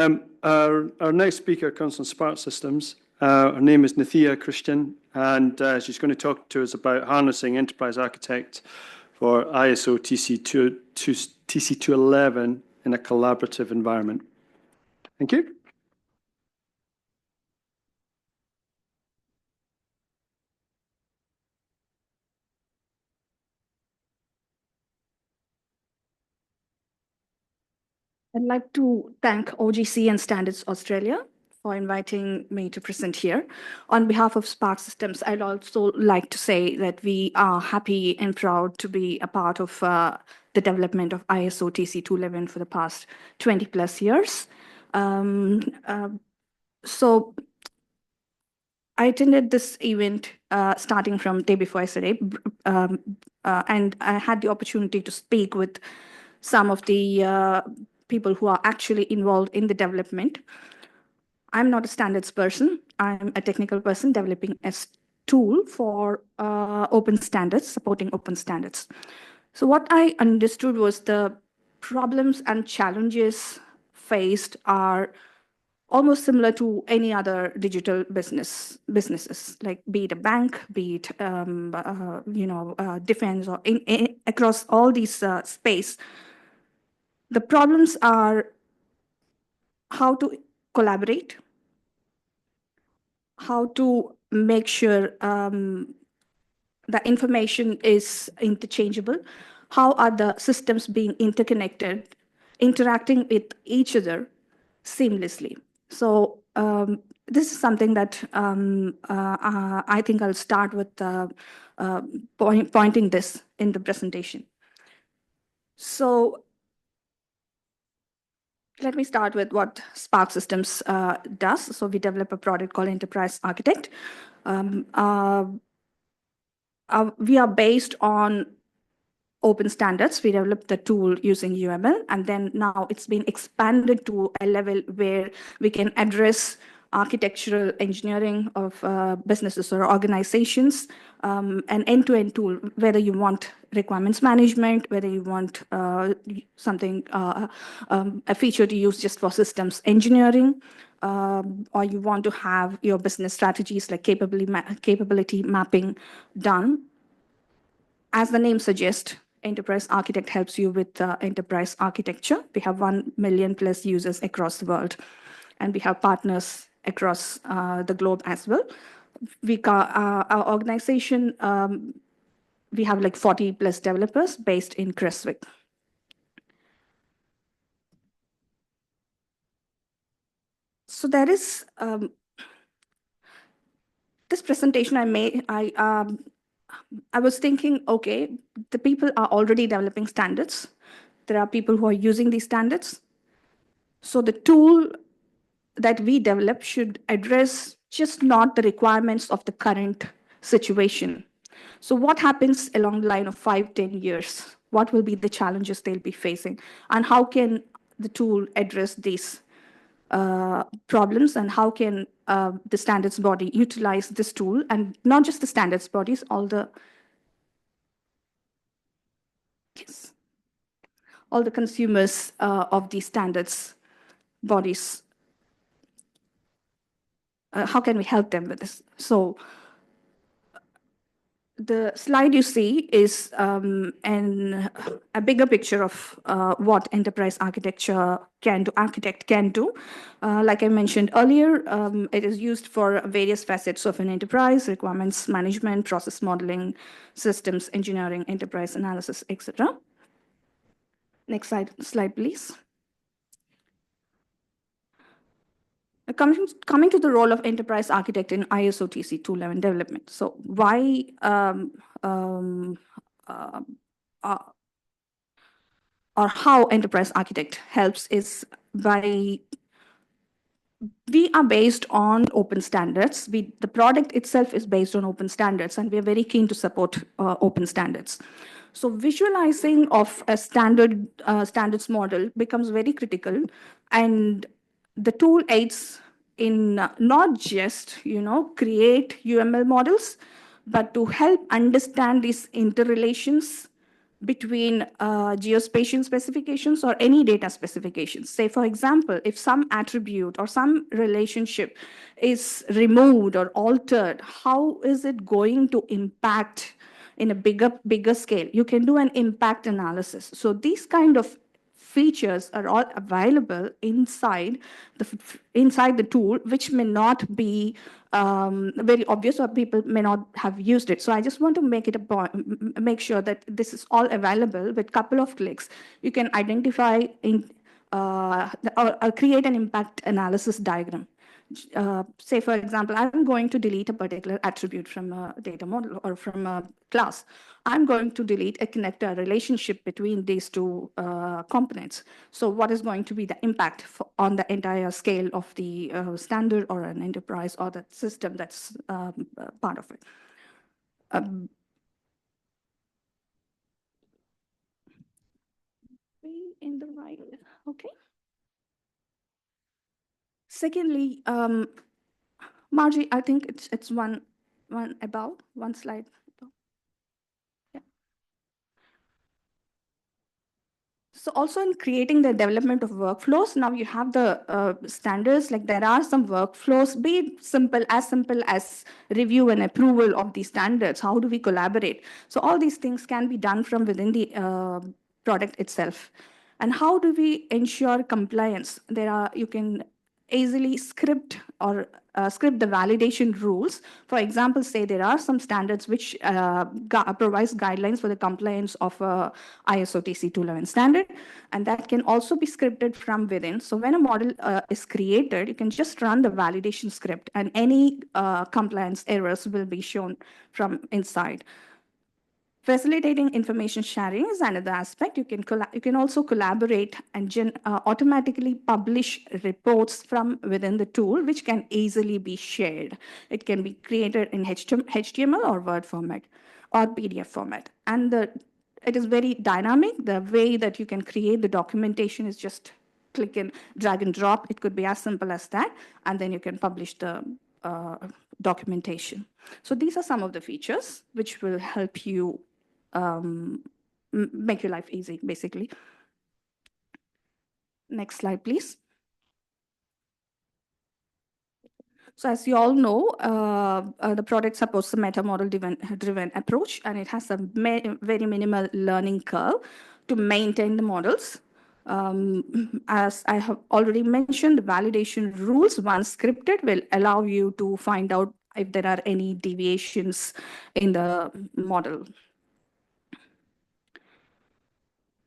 Our next speaker comes from Sparx Systems. Her name is Nithiya Krishnan, and she's going to talk to us about harnessing Enterprise Architect for ISO TC211 in a collaborative environment. Thank you. I'd like to thank OGC and Standards Australia for inviting me to present here. On behalf of Sparx Systems, I'd also like to say that we are happy and proud to be a part of the development of ISO TC211 for the past 20 plus years. So I attended this event starting from day before yesterday, and I had the opportunity to speak with some of the people who are actually involved in the development. I'm not a standards person. I'm a technical person developing a tool for open standards, supporting open standards. So what I understood was the problems and challenges faced are almost similar to any other digital businesses, like be it a bank, be it defense, or across all these space. The problems are how to collaborate, how to make sure the information is interchangeable, how are the systems being interconnected, interacting with each other seamlessly. So this is something that I think I'll start with pointing this in the presentation. So let me start with what Sparx Systems does. So we develop a product called Enterprise Architect. We are based on open standards. We developed the tool using UML, and then now it's been expanded to a level where we can address architectural engineering of businesses or organizations, an end-to-end tool, whether you want requirements management, whether you want something, a feature to use just for systems engineering, or you want to have your business strategies like capability mapping done. As the name suggests, Enterprise Architect helps you with enterprise architecture. We have 1 million plus users across the world, and we have partners across the globe as well. Our organization, we have like 40 plus developers based in Creswick. So there is this presentation I made. I was thinking, okay, the people are already developing standards. There are people who are using these standards. So the tool that we develop should address just not the requirements of the current situation. So what happens along the line of 5-10 years? What will be the challenges they'll be facing? And how can the tool address these problems, and how can the standards body utilize this tool, and not just the standards bodies, all the consumers of these standards bodies. How can we help them with this? So the slide you see is a bigger picture of what enterprise architect can do. Like I mentioned earlier, it is used for various facets of an enterprise: requirements management, process modeling, systems engineering, enterprise analysis, etc. Next slide, please. Coming to the role of enterprise architect in ISO TC211 development. So why or how enterprise architect helps is we are based on open standards. The product itself is based on open standards, and we are very keen to support open standards. So visualizing of a standards model becomes very critical, and the tool aids in not just create UML models, but to help understand these interrelations between geospatial specifications or any data specifications. Say, for example, if some attribute or some relationship is removed or altered, how is it going to impact in a bigger scale? You can do an impact analysis. So these kind of features are all available inside the tool, which may not be very obvious, or people may not have used it. So I just want to make it a point, make sure that this is all available with couple of clicks. You can identify or create an impact analysis diagram. Say, for example, I'm going to delete a particular attribute from a data model or from a class. I'm going to delete a connector relationship between these two components. So what is going to be the impact on the entire scale of the standard or an enterprise or the system that's part of it? In the right, okay. Secondly, Margie, I think it's one above, one slide above. Yeah. So also in creating the development of workflows, now you have the standards, like there are some workflows, be it simple as review and approval of the standards. How do we collaborate? So all these things can be done from within the product itself. And how do we ensure compliance? You can easily script the validation rules. For example, say there are some standards which provides guidelines for the compliance of ISO TC 211 standard, and that can also be scripted from within. So when a model is created, you can just run the validation script, and any compliance errors will be shown from inside. Facilitating information sharing is another aspect. You can also collaborate and automatically publish reports from within the tool, which can easily be shared. It can be created in HTML or Word format or PDF format. And it is very dynamic. The way that you can create the documentation is just click and drag and drop. It could be as simple as that. And then you can publish the documentation. So these are some of the features which will help you make your life easy, basically. Next slide, please. So as you all know, the product supports a meta model driven approach, and it has a very minimal learning curve to maintain the models. As I have already mentioned, the validation rules, once scripted, will allow you to find out if there are any deviations in the model.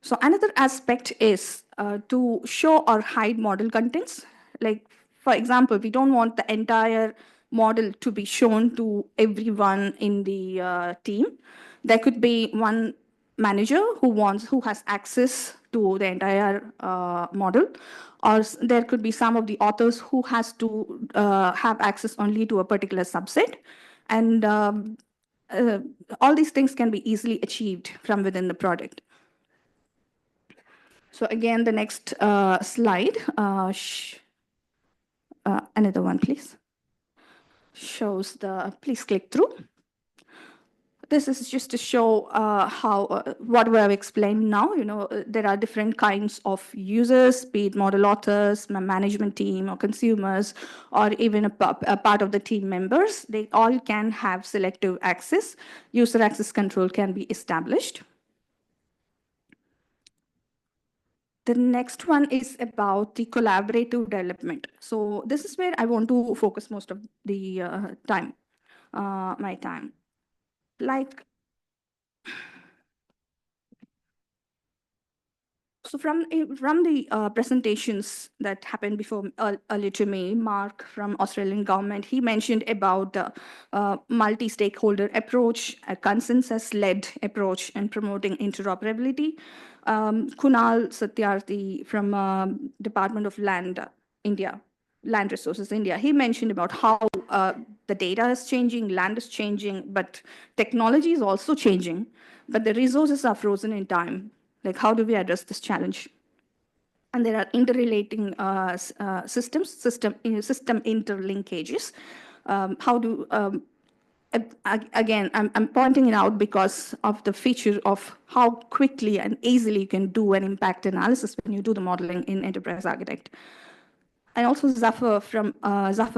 So another aspect is to show or hide model contents. Like, for example, we don't want the entire model to be shown to everyone in the team. There could be one manager who has access to the entire model, or there could be some of the authors who has to have access only to a particular subset. And all these things can be easily achieved from within the product. So again, the next slide, another one, please. Shows please click through. This is just to show what we have explained now. There are different kinds of users, be it model authors, management team, or consumers, or even a part of the team members. They all can have selective access. User access control can be established. The next one is about the collaborative development. So this is where I want to focus most of the my time. Like, so from the presentations that happened before earlier to me, Mark from Australian government, he mentioned about multi-stakeholder approach, a consensus-led approach, and promoting interoperability. Kunal Satyarthi from Department of Land Resources India, he mentioned about how the data is changing, land is changing, but technology is also changing, but the resources are frozen in time. Like, how do we address this challenge? And there are interrelating system interlinkages. again, I'm pointing it out because of the feature of how quickly and easily you can do an impact analysis when you do the modeling in Enterprise Architect. And also Zafar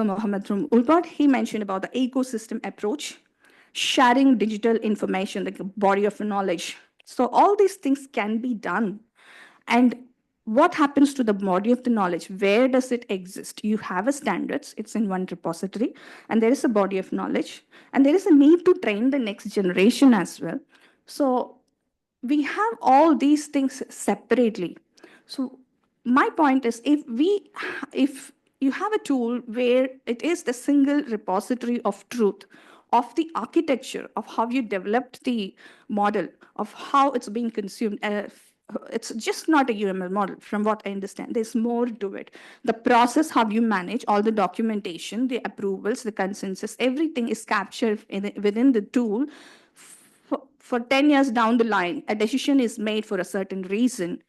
Mohammed from Ulpad, he mentioned about the ecosystem approach, sharing digital information, like a body of knowledge. So all these things can be done. And what happens to the body of the knowledge? Where does it exist? You have a standards, it's in one repository, and there is a body of knowledge, and there is a need to train the next generation as well. So we have all these things separately. So my point is, if you have a tool where it is the single repository of truth of the architecture of how you developed the model of how it's being consumed, it's just not a UML model from what I understand. There's more to it. The process, how you manage all the documentation, the approvals, the consensus, everything is captured within the tool. For 10 years down the line, a decision is made for a certain reason.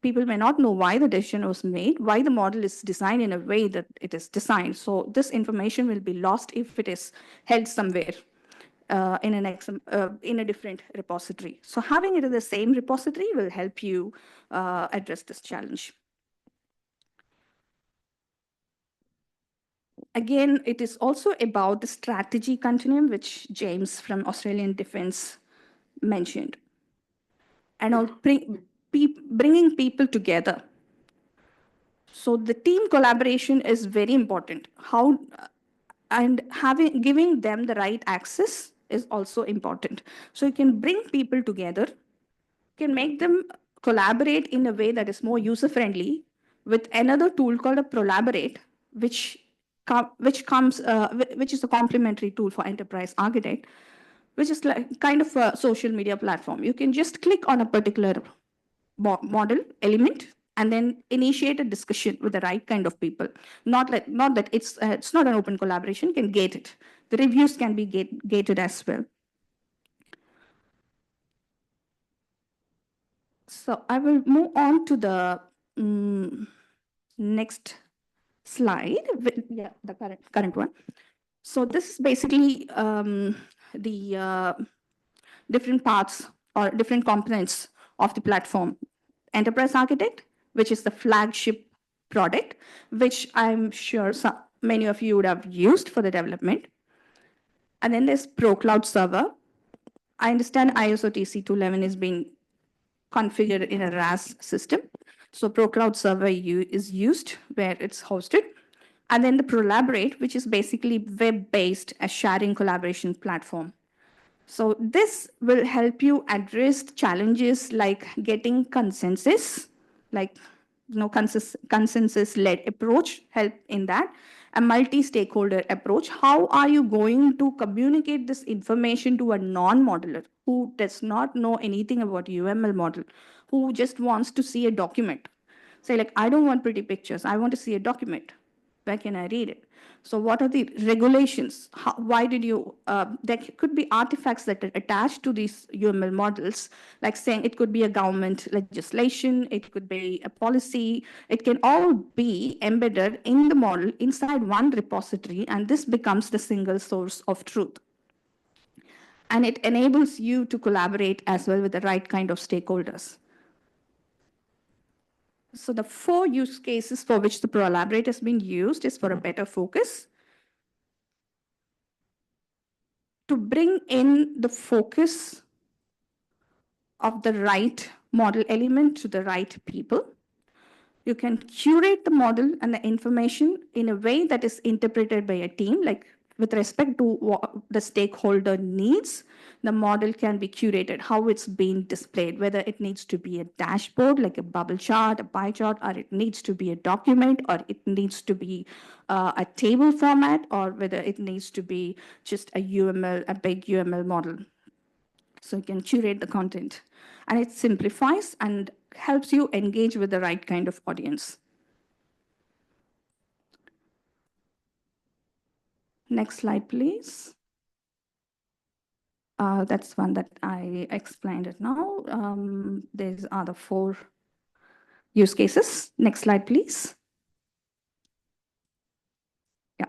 People may not know why the decision was made, why the model is designed in a way that it is designed. So this information will be lost if it is held somewhere in a different repository. So having it in the same repository will help you address this challenge. Again, it is also about the strategy continuum, which James from Australian Defence mentioned. And bringing people together. So the team collaboration is very important. And giving them the right access is also important. So you can bring people together, can make them collaborate in a way that is more user-friendly with another tool called a Prolaborate, which is a complementary tool for Enterprise Architect, which is like kind of a social media platform. You can just click on a particular model element and then initiate a discussion with the right kind of people. Not that it's not an open collaboration, you can gate it. The reviews can be gated as well. So I will move on to the next slide. Yeah, the current one. So this is basically the different parts or different components of the platform. Enterprise Architect, which is the flagship product, which I'm sure many of you would have used for the development. And then there's ProCloud Server. I understand ISO TC211 is being configured in a RAS system. So ProCloud Server is used where it's hosted. And then the Prolaborate, which is basically web-based, a sharing collaboration platform. So this will help you address challenges like getting consensus, like consensus-led approach, help in that. A multi-stakeholder approach. How are you going to communicate this information to a non-modeler who does not know anything about UML model, who just wants to see a document? Say like, I don't want pretty pictures. I want to see a document. Where can I read it? So what are the regulations? Why did you, there could be artifacts that are attached to these UML models, like saying it could be a government legislation, it could be a policy, it can all be embedded in the model inside one repository, and this becomes the single source of truth. And it enables you to collaborate as well with the right kind of stakeholders. So the 4 use cases for which the Prolaborate has been used is for a better focus, to bring in the focus of the right model element to the right people. You can curate the model and the information in a way that is interpreted by a team, like with respect to what the stakeholder needs. The model can be curated, how it's being displayed, whether it needs to be a dashboard, like a bubble chart, a pie chart, or it needs to be a document, or it needs to be a table format, or whether it needs to be just a big UML model. So you can curate the content. And it simplifies and helps you engage with the right kind of audience. Next slide, please. That's one that I explained it now. These are the 4 use cases. Next slide, please. Yeah.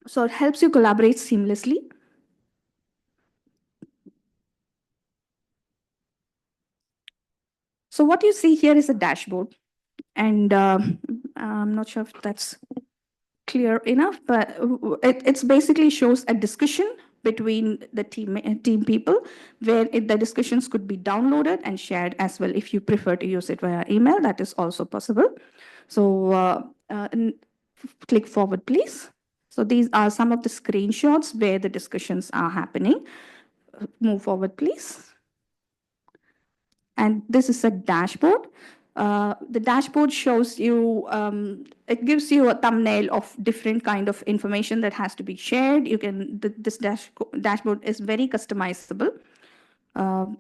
So it helps you collaborate seamlessly. So what you see here is a dashboard. And I'm not sure if that's clear enough, but it's basically shows a discussion between the team people, where the discussions could be downloaded and shared as well. If you prefer to use it via email, that is also possible. So click forward, please. So these are some of the screenshots where the discussions are happening. Move forward, please. And this is a dashboard. The dashboard shows you, it gives you a thumbnail of different kind of information that has to be shared. You can, this dashboard is very customizable.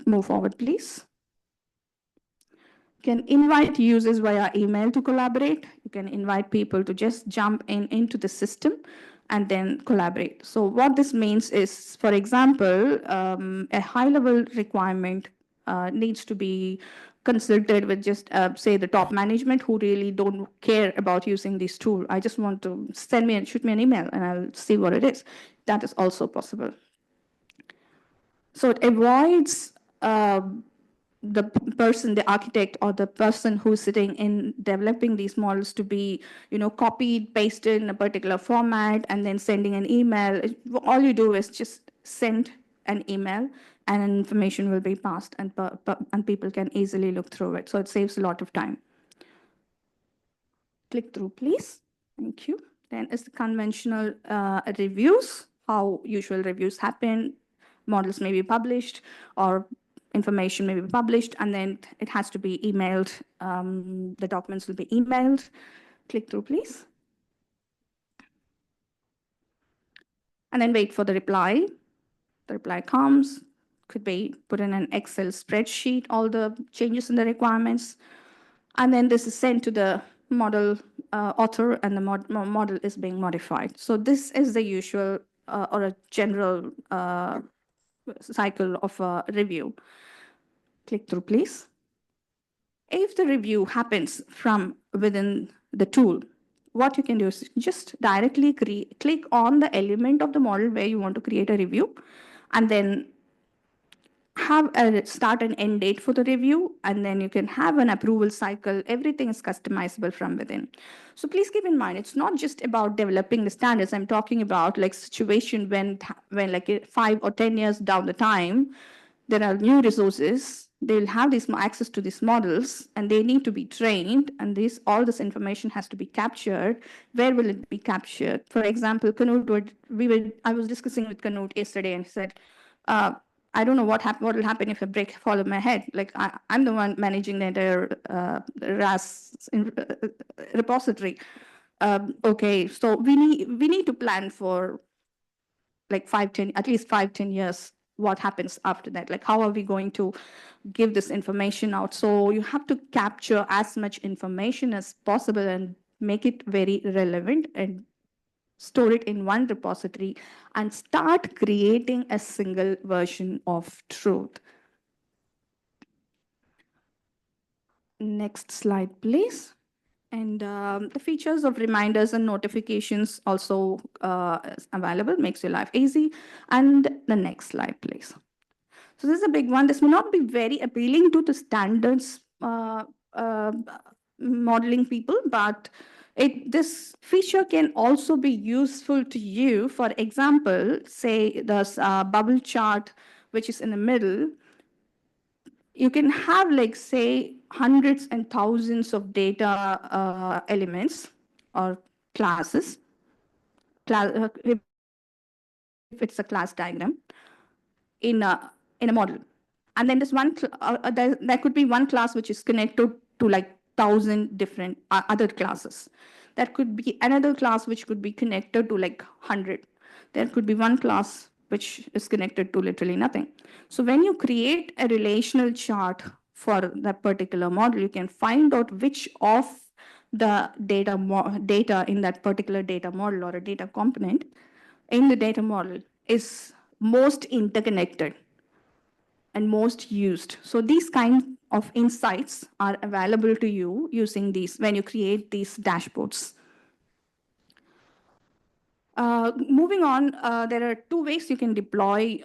Move forward, please. You can invite users via email to collaborate. You can invite people to just jump into the system and then collaborate. So what this means is, for example, a high-level requirement needs to be consulted with just, say, the top management who really don't care about using this tool. I just want to shoot me an email and I'll see what it is. That is also possible. So it avoids the person, the architect, or the person who's sitting in developing these models to be, copied, pasted in a particular format, and then sending an email. All you do is just send an email, and information will be passed, and people can easily look through it. So it saves a lot of time. Click through, please. Thank you. Then is the conventional reviews, how usual reviews happen. Models may be published, or information may be published, and then it has to be emailed. The documents will be emailed. Click through, please. And then wait for the reply. The reply comes, could be put in an Excel spreadsheet, all the changes in the requirements. And then this is sent to the model author, and the model is being modified. So this is the usual or a general cycle of a review. Click through, please. If the review happens from within the tool, what you can do is just directly click on the element of the model where you want to create a review, and then have a start and end date for the review, and then you can have an approval cycle. Everything is customizable from within. So please keep in mind, it's not just about developing the standards. I'm talking about like situation when like 5 or 10 years down the time, there are new resources. They'll have access to these models, and they need to be trained. And all this information has to be captured. Where will it be captured? For example, Canute, I was discussing with Canute yesterday, and he said, I don't know what will happen if a brick fall on my head. Like I'm the one managing the entire RAS repository. Okay, so we need to plan for like at least 5-10 years. What happens after that? Like how are we going to give this information out? So you have to capture as much information as possible and make it very relevant and store it in one repository and start creating a single version of truth. Next slide, please. And the features of reminders and notifications also is available, makes your life easy. And the next slide, please. So this is a big one. This may not be very appealing to the standards modeling people, but this feature can also be useful to you. For example, say there's a bubble chart, which is in the middle. You can have like, say, hundreds and thousands of data elements or classes. If it's a class diagram in a model. And then there's there could be one class which is connected to like 1,000 different other classes. There could be another class which could be connected to like 100. There could be one class which is connected to literally nothing. So when you create a relational chart for that particular model, you can find out which of the data in that particular data model or a data component in the data model is most interconnected and most used. So these kinds of insights are available to you using these when you create these dashboards. Moving on, there are two ways you can deploy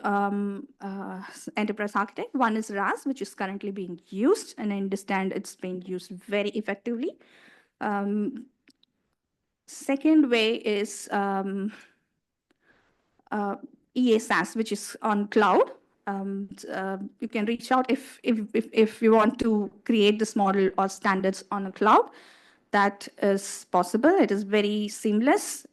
Enterprise Architect. One is RAS, which is currently being used, and I understand it's being used very effectively. Second way is EASAS, which is on cloud. You can reach out if you want to create this model or standards on a cloud. That is possible. It is very seamless.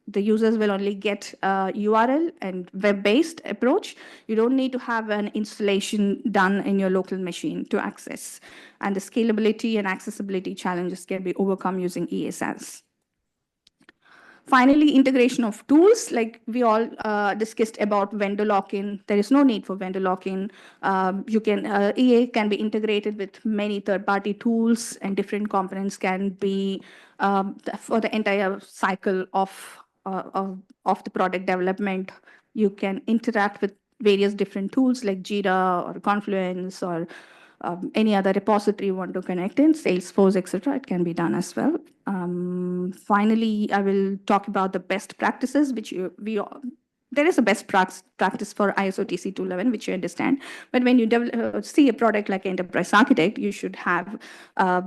The users will only get a URL and web-based approach. You don't need to have an installation done in your local machine to access. And the scalability and accessibility challenges can be overcome using EASAS. Finally, integration of tools, like we all discussed about vendor lock-in. There is no need for vendor lock-in. EA can be integrated with many third-party tools, and different components can be for the entire cycle of the product development. You can interact with various different tools like Jira or Confluence or any other repository you want to connect in, Salesforce, etc. It can be done as well. Finally, I will talk about the best practices, which there is a best practice for ISO TC 211, which you understand. But when you see a product like Enterprise Architect, you should have a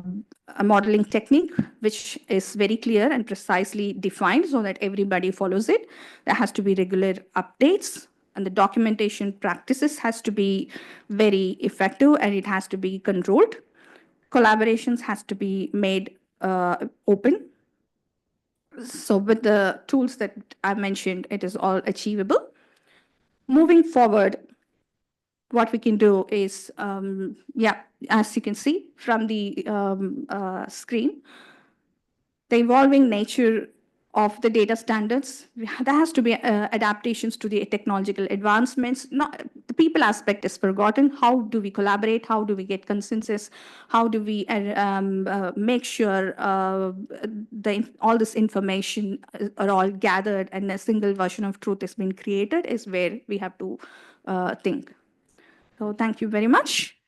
modeling technique, which is very clear and precisely defined so that everybody follows it. There has to be regular updates, and the documentation practices has to be very effective, and it has to be controlled. Collaborations has to be made open. So with the tools that I mentioned, it is all achievable. Moving forward, what we can do is, as you can see from the screen, the evolving nature of the data standards, there has to be adaptations to the technological advancements. The people aspect is forgotten. How do we collaborate? How do we get consensus? How do we make sure all this information are all gathered and a single version of truth has been created is where we have to think. So thank you very much.